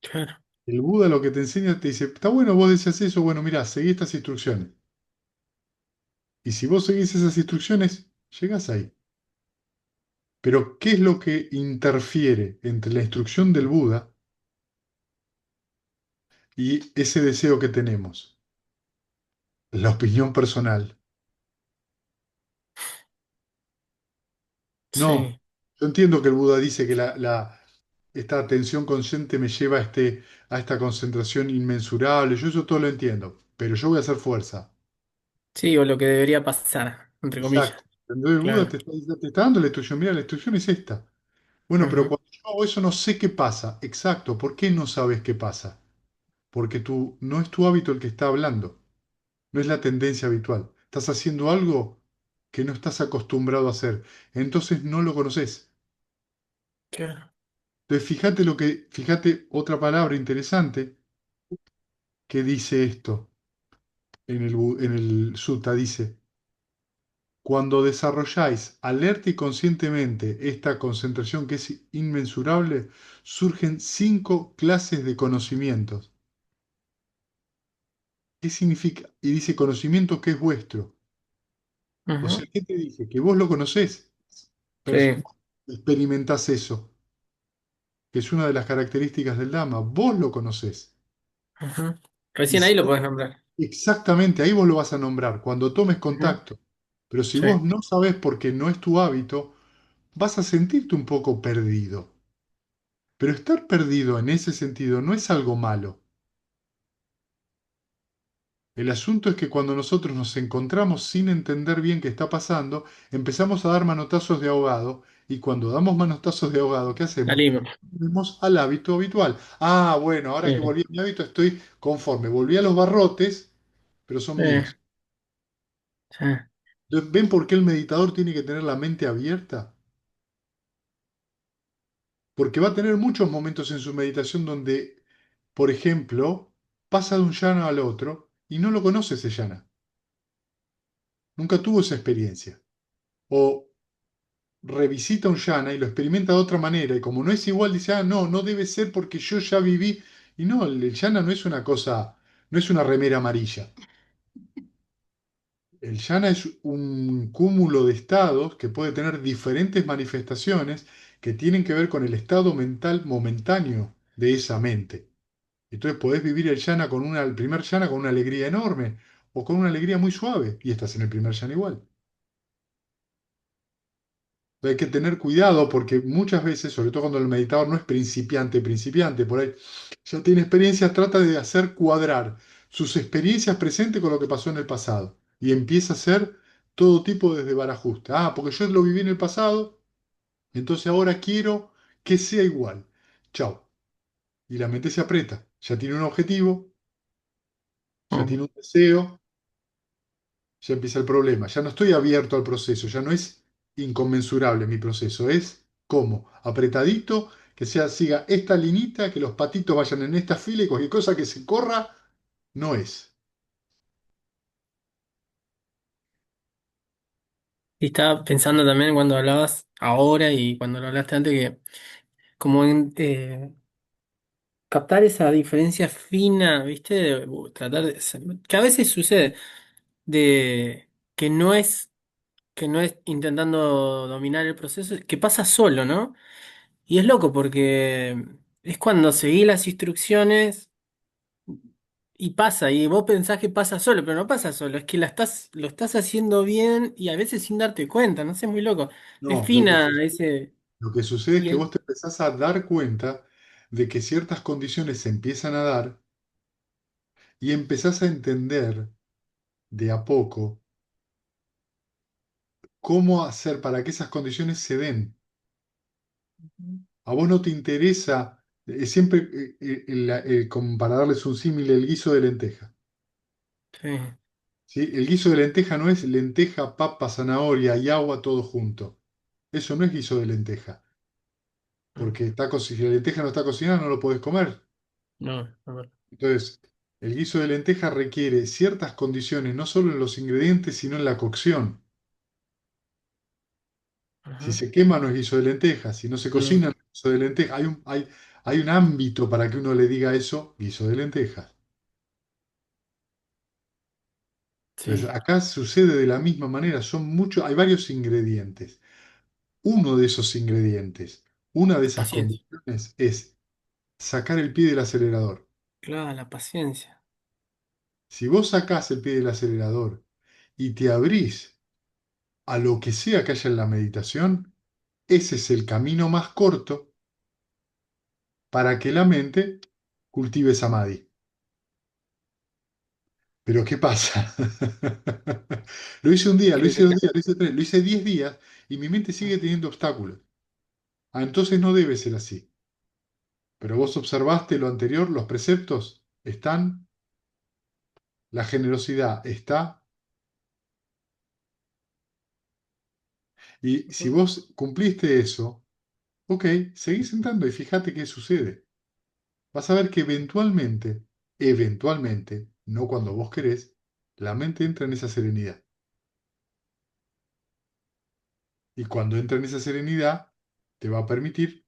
Claro,
El Buda lo que te enseña te dice, está bueno, vos deseas eso, bueno, mira, seguí estas instrucciones. Y si vos seguís esas instrucciones, llegás ahí. Pero, ¿qué es lo que interfiere entre la instrucción del Buda y ese deseo que tenemos? La opinión personal. No,
sí,
yo entiendo que el Buda dice que esta atención consciente me lleva a esta concentración inmensurable, yo eso todo lo entiendo, pero yo voy a hacer fuerza.
sí, o lo que debería pasar, entre comillas.
Exacto. Entonces el Buda
Claro.
te está dando la instrucción, mira, la instrucción es esta. Bueno, pero
Ujú.
cuando yo hago eso no sé qué pasa. Exacto, ¿por qué no sabes qué pasa? Porque no es tu hábito el que está hablando, no es la tendencia habitual. Estás haciendo algo que no estás acostumbrado a hacer, entonces no lo conoces.
Claro.
Entonces, fíjate otra palabra interesante que dice esto en el sutta, dice, cuando desarrolláis alerta y conscientemente esta concentración que es inmensurable, surgen 5 clases de conocimientos. ¿Qué significa? Y dice conocimiento que es vuestro. O
Ujú.
sea, ¿qué te dice? Que vos lo conocés,
Sí.
experimentás eso, que es una de las características del Dhamma. Vos lo conocés.
Ujú.
Y
Recién
si
ahí lo podés nombrar.
exactamente, ahí vos lo vas a nombrar, cuando tomes
Ujú.
contacto. Pero si
Sí,
vos no sabés porque no es tu hábito, vas a sentirte un poco perdido. Pero estar perdido en ese sentido no es algo malo. El asunto es que cuando nosotros nos encontramos sin entender bien qué está pasando, empezamos a dar manotazos de ahogado y cuando damos manotazos de ahogado, ¿qué hacemos?
Salimos.
Volvemos al hábito habitual. Ah, bueno, ahora que
Sí,
volví a mi hábito estoy conforme. Volví a los barrotes, pero son
sí,
míos.
sí.
Entonces, ¿ven por qué el meditador tiene que tener la mente abierta? Porque va a tener muchos momentos en su meditación donde, por ejemplo, pasa de un yana al otro y no lo conoce ese yana. Nunca tuvo esa experiencia. O revisita un yana y lo experimenta de otra manera y como no es igual, dice, ah, no, no debe ser porque yo ya viví. Y no, el yana no es una cosa, no es una remera amarilla. El yana es un cúmulo de estados que puede tener diferentes manifestaciones que tienen que ver con el estado mental momentáneo de esa mente. Entonces podés vivir el primer yana con una alegría enorme o con una alegría muy suave y estás en el primer yana igual. Hay que tener cuidado porque muchas veces, sobre todo cuando el meditador no es principiante, principiante, por ahí ya tiene experiencia, trata de hacer cuadrar sus experiencias presentes con lo que pasó en el pasado. Y empieza a hacer todo tipo desde barajuste. Ah, porque yo lo viví en el pasado, entonces ahora quiero que sea igual. Chao. Y la mente se aprieta. Ya tiene un objetivo, ya
Mm.
tiene un deseo, ya empieza el problema. Ya no estoy abierto al proceso, ya no es inconmensurable mi proceso, es como apretadito, que sea, siga esta linita, que los patitos vayan en esta fila y cualquier cosa que se corra, no es.
Y estaba pensando también cuando hablabas ahora y cuando lo hablaste antes que como en, captar esa diferencia fina, ¿viste? Tratar de, que a veces sucede de que no es intentando dominar el proceso, que pasa solo, ¿no? Y es loco porque es cuando seguís las instrucciones y pasa, y vos pensás que pasa solo, pero no pasa solo, es que lo estás haciendo bien y a veces sin darte cuenta, no sé, es muy loco. Es
No,
fina ese.
lo que sucede es
Y
que vos
el,
te empezás a dar cuenta de que ciertas condiciones se empiezan a dar y empezás a entender de a poco cómo hacer para que esas condiciones se den. A vos no te interesa, siempre, como para darles un símil, el guiso de lenteja.
sí,
¿Sí? El guiso de lenteja no es lenteja, papa, zanahoria y agua todo junto. Eso no es guiso de lenteja,
no,
porque si la lenteja no está cocinada no lo podés comer.
no, no,
Entonces, el guiso de lenteja requiere ciertas condiciones, no solo en los ingredientes, sino en la cocción. Si
ajá,
se quema no es guiso de lenteja, si no se
no,
cocina no es guiso de lenteja. Hay un ámbito para que uno le diga eso, guiso de lentejas. Entonces,
sí,
acá sucede de la misma manera, hay varios ingredientes. Uno de esos ingredientes, una de esas
paciencia,
condiciones es sacar el pie del acelerador.
claro, la paciencia.
Si vos sacás el pie del acelerador y te abrís a lo que sea que haya en la meditación, ese es el camino más corto para que la mente cultive samadhi. Pero ¿qué pasa? Lo hice un día, lo
¿Qué
hice
dice
dos
acá?
días, lo hice tres, lo hice 10 días y mi mente sigue teniendo obstáculos. Ah, entonces no debe ser así. Pero vos observaste lo anterior, los preceptos están, la generosidad está, y si vos cumpliste eso, ok, seguís sentando y fíjate qué sucede. Vas a ver que eventualmente, no cuando vos querés, la mente entra en esa serenidad. Y cuando entra en esa serenidad, te va a permitir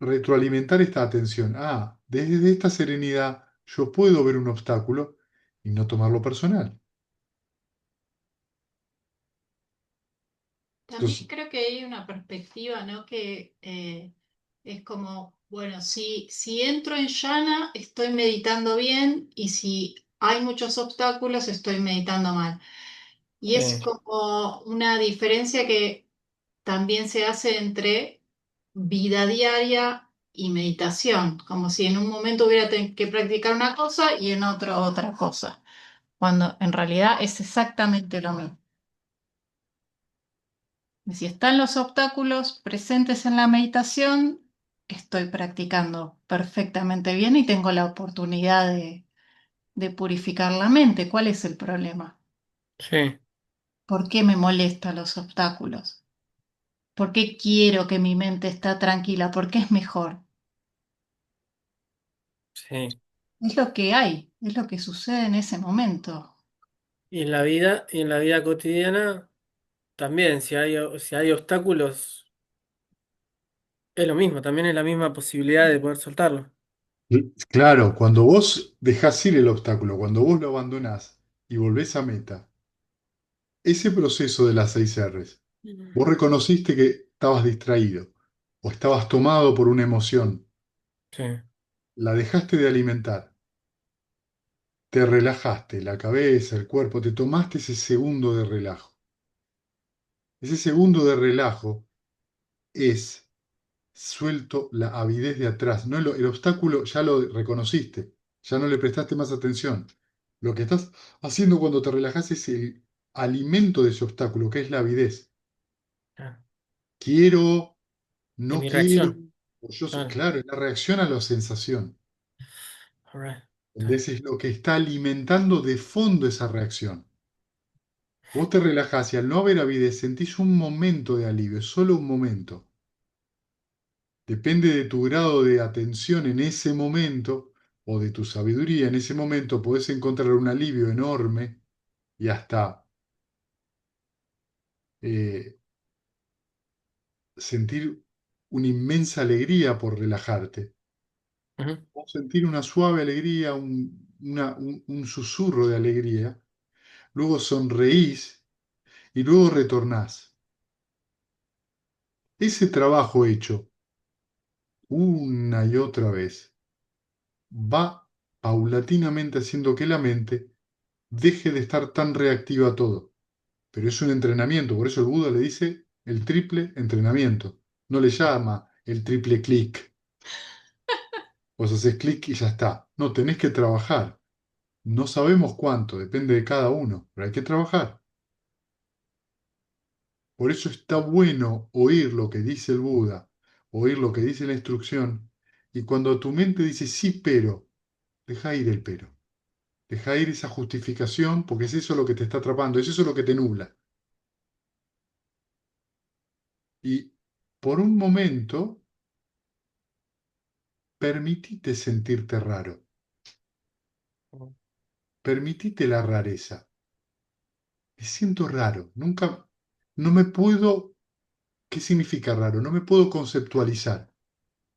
retroalimentar esta atención. Ah, desde esta serenidad yo puedo ver un obstáculo y no tomarlo personal.
También
Entonces,
creo que hay una perspectiva, ¿no? Que es como, bueno, si entro en llana, estoy meditando bien y si hay muchos obstáculos, estoy meditando mal. Y es
Sí,
como una diferencia que también se hace entre vida diaria y meditación, como si en un momento hubiera que practicar una cosa y en otro otra cosa, cuando en realidad es exactamente lo mismo. Si están los obstáculos presentes en la meditación, estoy practicando perfectamente bien y tengo la oportunidad de purificar la mente. ¿Cuál es el problema?
Sí,
¿Por qué me molestan los obstáculos? ¿Por qué quiero que mi mente esté tranquila? ¿Por qué es mejor?
sí.
Es lo que hay, es lo que sucede en ese momento.
Y en la vida cotidiana también, si hay obstáculos, es lo mismo, también es la misma posibilidad de poder soltarlo.
Claro, cuando vos dejás ir el obstáculo, cuando vos lo abandonás y volvés a meta, ese proceso de las 6 R's,
Mm.
vos reconociste que estabas distraído o estabas tomado por una emoción,
Sí,
la dejaste de alimentar, te relajaste, la cabeza, el cuerpo, te tomaste ese segundo de relajo. Ese segundo de relajo es suelto la avidez de atrás. No el obstáculo ya lo reconociste, ya no le prestaste más atención. Lo que estás haciendo cuando te relajas es el alimento de ese obstáculo, que es la avidez.
ah,
Quiero,
de
no
mi
quiero,
reacción.
o yo soy,
Claro.
claro, es la reacción a la sensación.
All right. Está
¿Entendés? Es lo que está alimentando de fondo esa reacción. Vos te relajás y al no haber avidez sentís un momento de alivio, solo un momento. Depende de tu grado de atención en ese momento o de tu sabiduría en ese momento, podés encontrar un alivio enorme y hasta eh, sentir una inmensa alegría por relajarte.
bien. Ujú.
O sentir una suave alegría, un susurro de alegría. Luego sonreís y luego retornás. Ese trabajo hecho una y otra vez va paulatinamente haciendo que la mente deje de estar tan reactiva a todo. Pero es un entrenamiento, por eso el Buda le dice el triple entrenamiento. No le llama el triple clic. Vos haces clic y ya está. No, tenés que trabajar. No sabemos cuánto, depende de cada uno, pero hay que trabajar. Por eso está bueno oír lo que dice el Buda, oír lo que dice la instrucción, y cuando tu mente dice sí, pero, deja ir el pero. Deja ir esa justificación, porque es eso lo que te está atrapando, es eso lo que te nubla. Y por un momento, permitite sentirte raro. Permitite la rareza. Me siento raro. Nunca, no me puedo, ¿qué significa raro? No me puedo conceptualizar.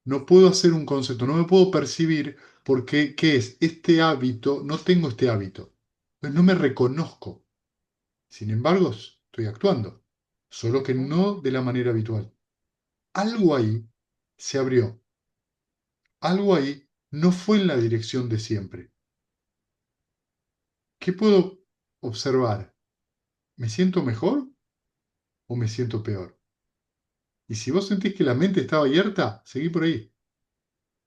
No puedo hacer un concepto. No me puedo percibir porque, ¿qué es? Este hábito, no tengo este hábito. Pues no me reconozco. Sin embargo, estoy actuando. Solo que no de la manera habitual. Algo ahí se abrió. Algo ahí no fue en la dirección de siempre. ¿Qué puedo observar? ¿Me siento mejor o me siento peor? Y si vos sentís que la mente estaba abierta, seguí por ahí.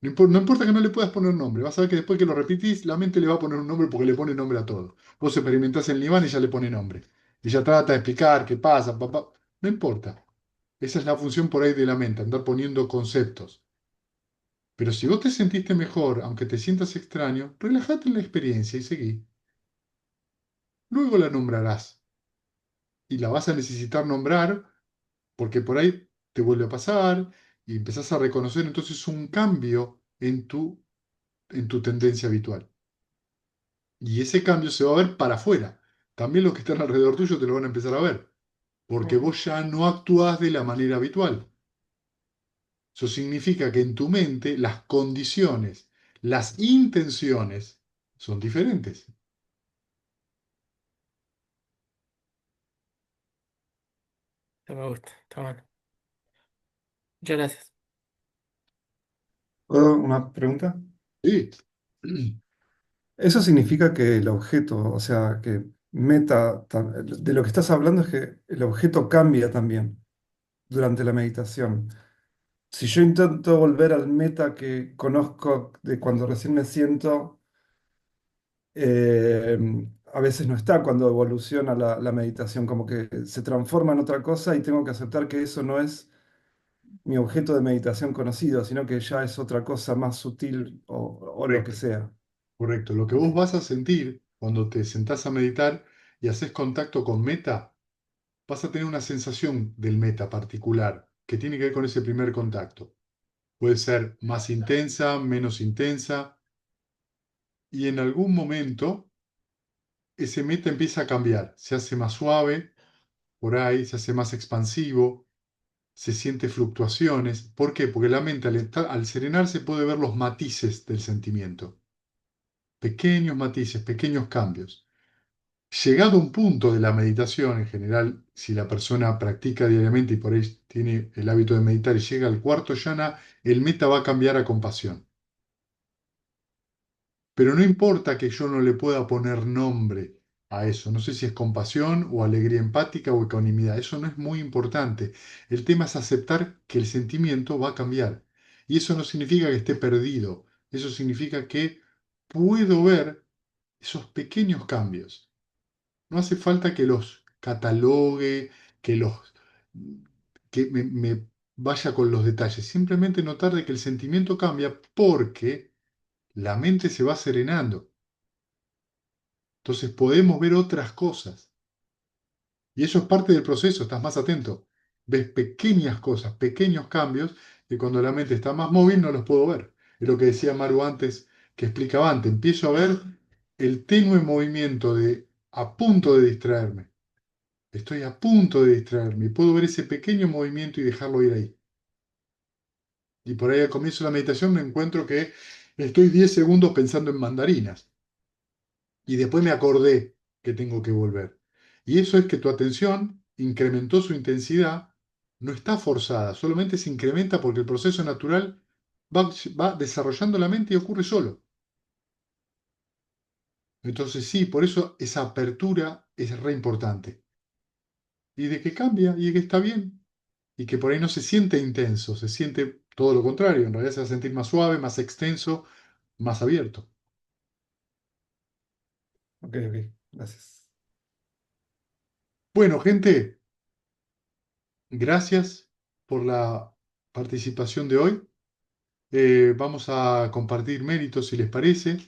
No importa que no le puedas poner nombre, vas a ver que después que lo repitís, la mente le va a poner un nombre porque le pone nombre a todo. Vos experimentás el Nibbana y ya le pone nombre. Y ya trata de explicar qué pasa, papá. No importa. Esa es la función por ahí de la mente, andar poniendo conceptos. Pero si vos te sentiste mejor, aunque te sientas extraño, relájate en la experiencia y seguí. Luego la nombrarás. Y la vas a necesitar nombrar porque por ahí te vuelve a pasar y empezás a reconocer entonces un cambio en tu tendencia habitual. Y ese cambio se va a ver para afuera. También los que están alrededor tuyo te lo van a empezar a ver, porque
Ujú.
vos ya no actuás de la manera habitual. Eso significa que en tu mente las condiciones, las intenciones son diferentes.
Eso me gusta, está bueno. Muchas gracias.
¿Puedo una pregunta?
Sí.
Eso significa que el objeto, o sea, que de lo que estás hablando es que el objeto cambia también. durante la meditación. Si yo intento volver al meta que conozco de cuando recién me siento, eh, a veces no está cuando evoluciona la meditación, como que se transforma en otra cosa y tengo que aceptar que eso no es mi objeto de meditación conocido, sino que ya es otra cosa más sutil o lo que
Correcto,
sea.
correcto. Lo que vos vas a sentir cuando te sentás a meditar y haces contacto con meta, vas a tener una sensación del meta particular que tiene que ver con ese primer contacto. Puede ser más intensa, menos intensa, y en algún momento ese meta empieza a cambiar, se hace más suave, por ahí se hace más expansivo, se siente fluctuaciones. ¿Por qué? Porque la mente al serenarse puede ver los matices del sentimiento, pequeños matices, pequeños cambios. Llegado un punto de la meditación, en general, si la persona practica diariamente y por ahí tiene el hábito de meditar y llega al cuarto yana, el meta va a cambiar a compasión. Pero no importa que yo no le pueda poner nombre a eso. No sé si es compasión o alegría empática o ecuanimidad. Eso no es muy importante. El tema es aceptar que el sentimiento va a cambiar. Y eso no significa que esté perdido. Eso significa que puedo ver esos pequeños cambios. No hace falta que los catalogue, que los que me vaya con los detalles. Simplemente notar de que el sentimiento cambia porque la mente se va serenando. Entonces podemos ver otras cosas. Y eso es parte del proceso, estás más atento. Ves pequeñas cosas, pequeños cambios, que cuando la mente está más móvil no los puedo ver. Es lo que decía Maru antes, que explicaba antes. Empiezo a ver el tenue movimiento de a punto de distraerme. Estoy a punto de distraerme y puedo ver ese pequeño movimiento y dejarlo ir ahí. Y por ahí al comienzo de la meditación me encuentro que estoy 10 segundos pensando en mandarinas. Y después me acordé que tengo que volver. Y eso es que tu atención incrementó su intensidad, no está forzada, solamente se incrementa porque el proceso natural va desarrollando la mente y ocurre solo. Entonces sí, por eso esa apertura es re importante. Y de que cambia y de que está bien. Y que por ahí no se siente intenso, se siente todo lo contrario. En realidad se va a sentir más suave, más extenso, más abierto.
Ok, ok, gracias.
Bueno, gente, gracias por la participación de hoy. Vamos a compartir méritos, si les parece.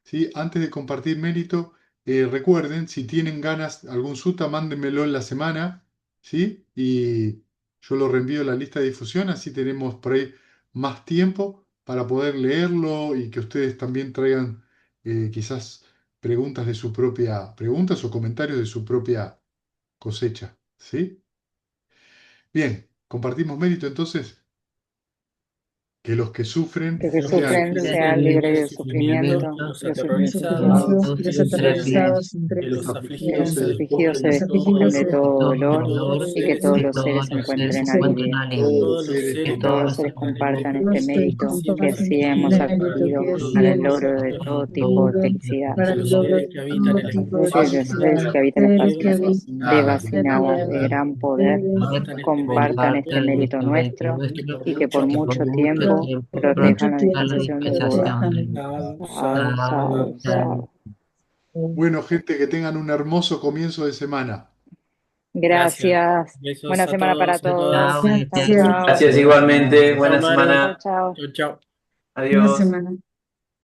¿Sí? Antes de compartir mérito, recuerden, si tienen ganas de algún sutta, mándenmelo en la semana, ¿sí? Y yo lo reenvío a la lista de difusión, así tenemos por ahí más tiempo para poder leerlo y que ustedes también traigan quizás preguntas o comentarios de su propia cosecha, ¿sí? Bien, compartimos mérito entonces. Que los que sufren
Que
sean
sufren
libres
sean
de
libres del
sufrimiento,
sufrimiento,
Los
los
aterrorizados
aterrorizados
se
Los
les
les
libre,
bien,
aterrorizados
que los
los
que
afligidos
afligidos
se
los
se
afligidos
despojen
se
los
de todo
despojen
afligidos
de
se
todo
dolor, y que
dolor
todos los
y que
seres
todos
y
los seres
encuentren
se
todos los
encuentren
alegría.
seres
alegría.
alegre.
todos
Todos
los
los
seres
Que
seres
todos los
compartan
seres
compartan
este
este
compartan
mérito
este
Los que
mérito que
mérito
sí
que
hemos
comparten
sí
este
hemos
adquirido para el
mérito
adquirido
que
logro
sí
para
de
el
hemos
logro
toda
de todo tipo
adquirido
de
felicidad
felicidad.
para
de
el
los
logro
seres
de
que habitan
todo
el
tipo de
De
espacio
los
felicidad.
seres que habitan el
Seres
que
que
espacio
habitan
de
Vasinava
de
Vasinava, de
Vasinava,
gran poder,
compartan este
compartan
mérito
este mérito nuestro
y que por
y que
mucho
por
tiempo
mucho tiempo
por mucho
protejan la
tiempo
dispensación del Buda.
protejan.
Sadhu,
Sadhu,
sadhu,
sadhu,
sadhu.
sadhu.
Bueno, gente, que tengan un hermoso comienzo de semana.
Gracias.
Gracias.
Besos
Buena
a
semana para
todos, a todas.
todos. Chao,
Gracias.
chao.
Gracias igualmente,
Chao,
buena
Maru.
semana,
Chao, chao.
Chau, chau.
Una
adiós.
semana.